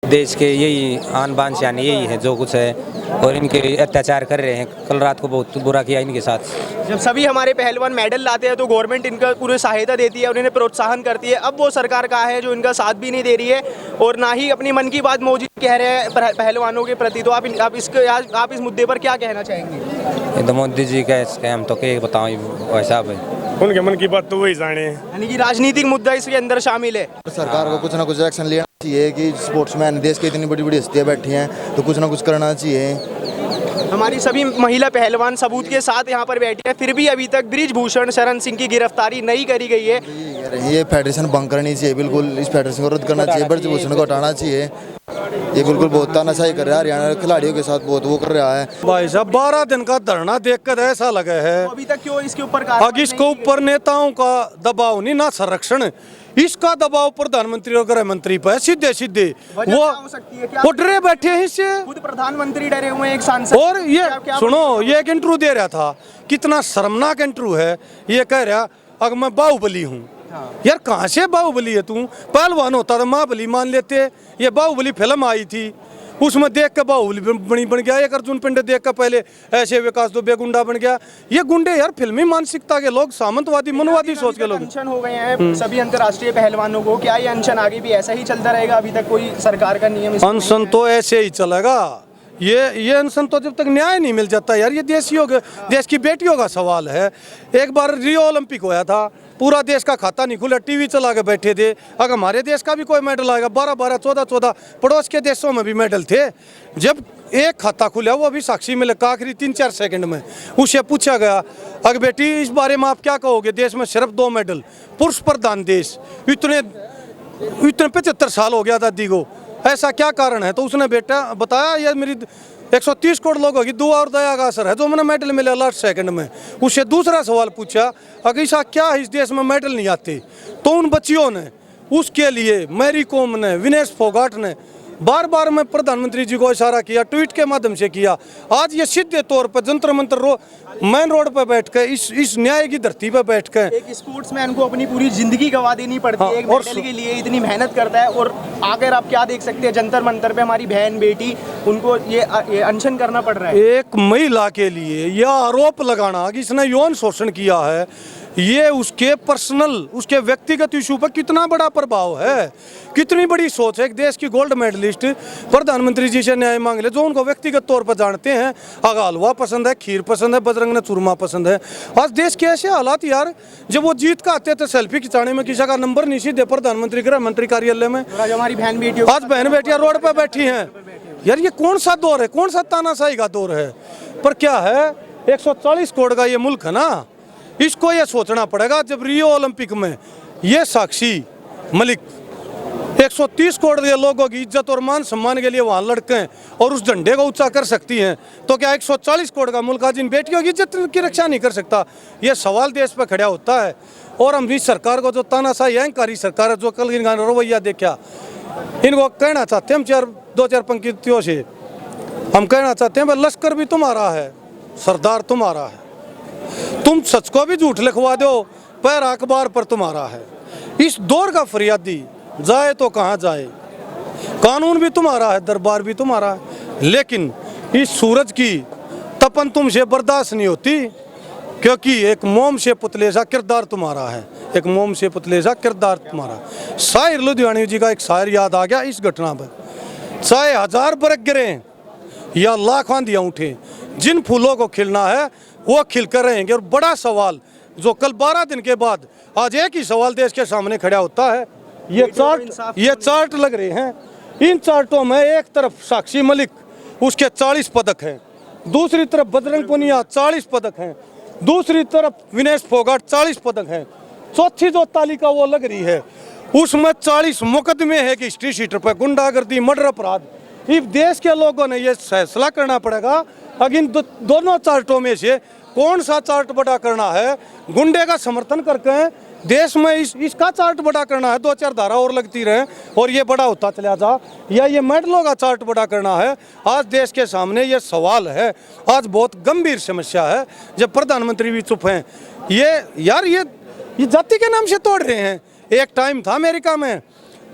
देश के यही आन बान शान यही है जो कुछ है, और इनके अत्याचार कर रहे हैं। कल रात को बहुत बुरा किया इनके साथ। जब सभी हमारे पहलवान मेडल लाते हैं तो गवर्नमेंट इनका पूरी सहायता देती है और इन्हें प्रोत्साहन करती है। अब वो सरकार कहाँ है जो इनका साथ भी नहीं दे रही है और ना ही अपनी मन की बात मौजूद कह रहे हैं पहलवानों के प्रति। तो आप इस मुद्दे पर क्या कहना चाहेंगे? तो मोदी जी का हम तो क्या बताऊँ वैसा है, उनके मन की बात तो वही जाने। यानी कि राजनीतिक मुद्दा इसके अंदर शामिल है। सरकार को कुछ ना कुछ एक्शन लेना चाहिए कि स्पोर्ट्समैन देश की इतनी बड़ी बड़ी हस्तियाँ बैठी हैं तो कुछ ना कुछ करना चाहिए। हमारी सभी महिला पहलवान सबूत के साथ यहाँ पर बैठी है, फिर भी अभी तक बृजभूषण शरण सिंह की गिरफ्तारी नहीं करी गई है। ये फेडरेशन भंग करनी चाहिए, बिल्कुल इस फेडरेशन को रद्द करना चाहिए, बृजभूषण को हटाना चाहिए। ये बिल्कुल बहुत तानाशाही कर रहा है, हरियाणा खिलाड़ियों के साथ बहुत वो कर रहा है। भाई साहब 12 दिन का धरना देखकर ऐसा लगा है तो अभी तक क्यों इसके ऊपर इसके ऊपर नेताओं का दबाव नहीं, ना संरक्षण, इसका दबाव प्रधानमंत्री और गृह मंत्री पर सीधे सीधे वो डरे बैठे हैं इससे। खुद प्रधानमंत्री डरे हुए हैं, एक सांसद। और ये सुनो, ये एक इंटरव्यू दे रहा था, कितना शर्मनाक इंटरव्यू है। ये कह रहा अगर मैं बाहुबली हूँ। यार कहाँ से बाहुबली है तू? पहलवान होता तो महाबली मान लेते। ये बाहुबली फिल्म आई थी, उसमें देख के बाहुबली बन गया। एक अर्जुन पिंड देख के पहले ऐसे विकास दुबे गुंडा बन गया। ये गुंडे यार फिल्मी मानसिकता के लोग, सामंतवादी मनवादी सोच के लोग। अनशन हो गए हैं सभी अंतर्राष्ट्रीय पहलवानों को। क्या ये अनशन आगे भी ऐसा ही चलता रहेगा? अभी तक कोई सरकार का नियम अनशन तो ऐसे ही चलेगा। ये अनशन तो जब तक न्याय नहीं मिल जाता यार। ये देश की बेटियों का सवाल है। एक बार रियो ओलंपिक होया था, पूरा देश का खाता नहीं खुला, टीवी चला के बैठे थे। अगर हमारे देश का भी कोई मेडल आएगा, 12-12, 14-14 पड़ोस के देशों में भी मेडल थे। जब एक खाता खुला, वो अभी साक्षी में लगा आखिरी 3-4 सेकंड में, उससे पूछा गया अगर बेटी इस बारे में आप क्या कहोगे? देश में सिर्फ 2 मेडल, पुरुष प्रधान देश, इतने 75 साल हो गया दादी को, ऐसा क्या कारण है? तो उसने बेटा बताया ये मेरी 130 करोड़ लोगों की दुआ और दया का असर है जो मैंने मेडल मिला लास्ट सेकंड में। उससे दूसरा सवाल पूछा अगर ऐसा क्या है इस देश में मेडल नहीं आते? तो उन बच्चियों ने, उसके लिए मैरी कॉम ने, विनेश फोगाट ने बार बार मैं प्रधानमंत्री जी को इशारा किया, ट्वीट के माध्यम से किया। आज ये सीधे तौर पर जंतर मंतर मेन रोड पर बैठ कर, इस न्याय की धरती पर बैठ कर, एक स्पोर्ट्समैन को अपनी पूरी जिंदगी गवा देनी पड़ती है एक मेडल के लिए, इतनी मेहनत करता है। और आकर आप क्या देख सकते हैं, जंतर मंतर पे हमारी बहन बेटी, उनको ये अनशन करना पड़ रहा है। एक महिला के लिए यह आरोप लगाना कि इसने यौन शोषण किया है, ये उसके पर्सनल, उसके व्यक्तिगत इशू पर कितना बड़ा प्रभाव है, कितनी बड़ी सोच है। एक देश की गोल्ड मेडलिस्ट प्रधानमंत्री जी से न्याय मांग ले, जो उनको व्यक्तिगत तौर पर जानते हैं। अगर हलवा पसंद है, खीर पसंद है, बजरंग ने चूरमा पसंद है। आज देश के ऐसे हालात यार, जब वो जीत का आते थे सेल्फी खिंचाने में किसी का नंबर नहीं सीधे प्रधानमंत्री गृह मंत्री कार्यालय में। आज हमारी बहन बेटियों, आज बहन बेटियां रोड पर बैठी हैं। यार ये कौन सा दौर है, कौन सा तानाशाही का दौर है? पर क्या है, 140 करोड़ का ये मुल्क है ना, इसको ये सोचना पड़ेगा। जब रियो ओलंपिक में ये साक्षी मलिक 130 करोड़ के लोगों की इज्जत और मान सम्मान के लिए वहाँ लड़के और उस झंडे को ऊंचा कर सकती हैं, तो क्या 140 करोड़ का मुल्क आज इन बेटियों की इज्जत की रक्षा नहीं कर सकता? ये सवाल देश पर खड़ा होता है। और हम इस सरकार को जो तानाशाही अहंकारी सरकार है, जो कल इनका रवैया देखा, इनको कहना चाहते हैं हम 2-4 पंक्तियों से, हम कहना चाहते हैं भाई लश्कर भी तुम्हारा है, सरदार तुम्हारा है, तुम सच को भी झूठ लिखवा दो, पैर अखबार पर तुम्हारा है। इस दौर का फरियादी जाए तो कहाँ जाए, कानून भी तुम्हारा है, दरबार भी तुम्हारा है, लेकिन इस सूरज की तपन तुमसे बर्दाश्त नहीं होती, क्योंकि एक मोम से पुतले सा किरदार तुम्हारा है, एक मोम से पुतले सा किरदार तुम्हारा। शायर लुधियानवी जी का एक शायर याद आ गया इस घटना पर, चाहे 1000 बरस गिरे या लाख आंधियां उठे, जिन फूलों को खिलना है वो खिलकर रहेंगे। और बड़ा सवाल जो कल 12 दिन के बाद आज एक ही सवाल देश के सामने खड़ा होता है, ये चार्ट लग रहे हैं। इन चार्टों में एक तरफ साक्षी मलिक, उसके 40 पदक हैं, दूसरी तरफ बजरंग पुनिया 40 पदक हैं, दूसरी तरफ विनेश फोगाट 40 पदक हैं, चौथी जो तालिका वो लग रही है उसमें 40 मुकदमे है कि हिस्ट्री शीटर पर गुंडागर्दी, मर्डर अपराध। इस देश के लोगों ने ये फैसला करना पड़ेगा अगर इन दोनों चार्टों में से कौन सा चार्ट बड़ा करना है। गुंडे का समर्थन करके देश में इसका चार्ट बड़ा करना है, 2-4 धारा और लगती रहे और ये बड़ा होता चला जा, या ये मेडलों का चार्ट बड़ा करना है। आज देश के सामने ये सवाल है, आज बहुत गंभीर समस्या है। जब प्रधानमंत्री भी चुप हैं, ये जाति के नाम से तोड़ रहे हैं। एक टाइम था अमेरिका में,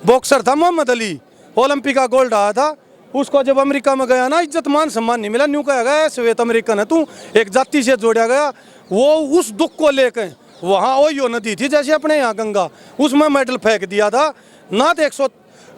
बॉक्सर था मोहम्मद अली, ओलंपिक का गोल्ड आया था, उसको जब अमेरिका में गया ना, इज्जत मान सम्मान नहीं मिला। न्यू कहा गया श्वेत अमेरिकन है तू, एक जाति से जोड़ा गया। वो उस दुख को लेकर वहाँ ओयो नदी थी जैसे अपने यहाँ गंगा, उसमें मेडल फेंक दिया था ना। तो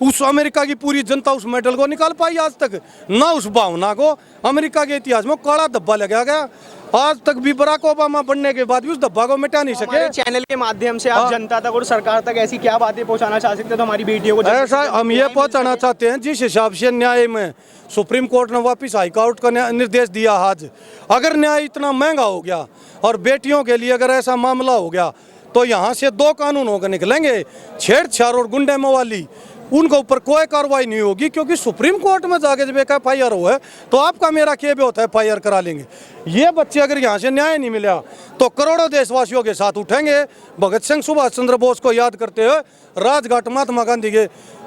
उस अमेरिका की पूरी जनता उस मेडल को निकाल पाई आज तक, ना उस भावना को अमेरिका के इतिहास में काला धब्बा लगाया गया। आज तक भी बराक ओबामा बनने के बाद भी उस धब्बा को मिटा नहीं सके। चैनल के माध्यम से आप जनता तक और सरकार तक ऐसी क्या बातें पहुंचाना चाह सकते हैं तो हमारी बेटियों को ऐसा हम ये पहुंचाना चाहते हैं, जिस हिसाब से न्याय में सुप्रीम कोर्ट ने वापस हाई कोर्ट का निर्देश दिया आज, अगर न्याय इतना महंगा हो गया और बेटियों के लिए अगर ऐसा मामला हो गया तो यहाँ से 2 कानून होकर निकलेंगे, छेड़छाड़ और गुंडे मवाली, उनके ऊपर कोई कार्रवाई नहीं होगी। क्योंकि सुप्रीम कोर्ट में जाके जब एक FIR हो है तो आपका मेरा क्या भी होता है, FIR करा लेंगे। ये बच्चे अगर यहाँ से न्याय नहीं मिला तो करोड़ों देशवासियों के साथ उठेंगे। भगत सिंह सुभाष चंद्र बोस को याद करते हुए राजघाट महात्मा गांधी के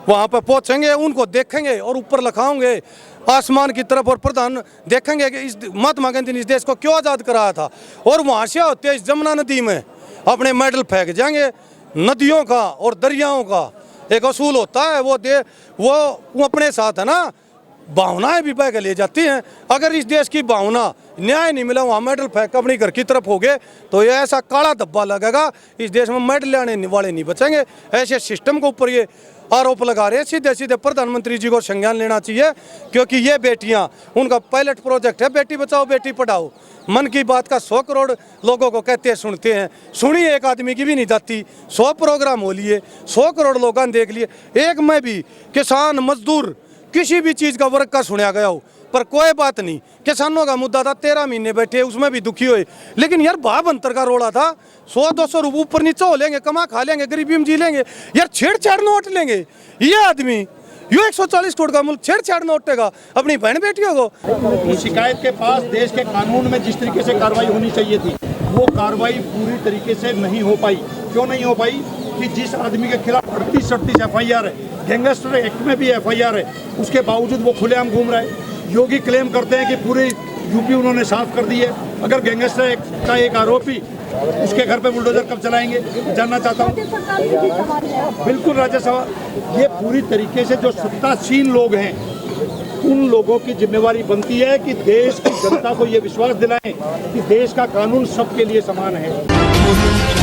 वहाँ पर पहुँचेंगे, उनको देखेंगे और ऊपर लखाओगे आसमान की तरफ और प्रधान देखेंगे कि इस महात्मा गांधी ने इस देश को क्यों आज़ाद कराया था। और वहाँ से होते इस जमुना नदी में अपने मेडल फेंक जाएंगे। नदियों का और दरियाओं का एक असूल होता है, वो अपने साथ है ना, भावनाएं भी बह के ले जाती हैं। अगर इस देश की भावना न्याय नहीं मिला, वहाँ मेडल फेंक अपनी घर की तरफ हो गए तो ये ऐसा काला धब्बा लगेगा, इस देश में मेडल लाने वाले नहीं बचेंगे। ऐसे सिस्टम के ऊपर ये आरोप लगा रहे हैं, सीधे सीधे प्रधानमंत्री जी को संज्ञान लेना चाहिए। क्योंकि ये बेटियां, उनका पायलट प्रोजेक्ट है बेटी बचाओ बेटी पढ़ाओ। मन की बात का 100 करोड़ लोगों को कहते हैं, सुनते हैं, सुनी एक आदमी की भी नहीं जाती। 100 प्रोग्राम हो लिए, 100 करोड़ लोगों ने देख लिए, एक में भी किसान मजदूर किसी भी चीज़ का वर्ग का सुना गया हो, पर कोई बात नहीं। किसानों का मुद्दा था, 13 महीने बैठे उसमें भी दुखी हुए। लेकिन यार भाव अंतर का रोड़ा था, 100-200 रुपये ऊपर नीचे हो लेंगे, कमा खा लेंगे, गरीबी में जी लेंगे, यार छेड़छाड़ नोट लेंगे। ये आदमी यो 140 करोड़ का मुल्क छेड़छाड़ नोटेगा अपनी बहन बेटियों को। शिकायत के पास देश के कानून में जिस तरीके से कार्रवाई होनी चाहिए थी वो कार्रवाई पूरी तरीके से नहीं हो पाई। क्यों नहीं हो पाई? कि जिस आदमी के खिलाफ 38-38 FIR है, गैंगस्टर एक्ट में भी FIR है, उसके बावजूद वो खुलेआम घूम रहा है। योगी क्लेम करते हैं कि पूरे यूपी उन्होंने साफ कर दी है। अगर गैंगस्टर एक्ट का एक आरोपी उसके घर पे बुलडोजर कब चलाएंगे, जानना चाहता हूँ। बिल्कुल राज्यसभा, ये पूरी तरीके से जो सत्तासीन लोग हैं उन लोगों की जिम्मेवारी बनती है कि देश की जनता को ये विश्वास दिलाएं कि देश का कानून सबके लिए समान है।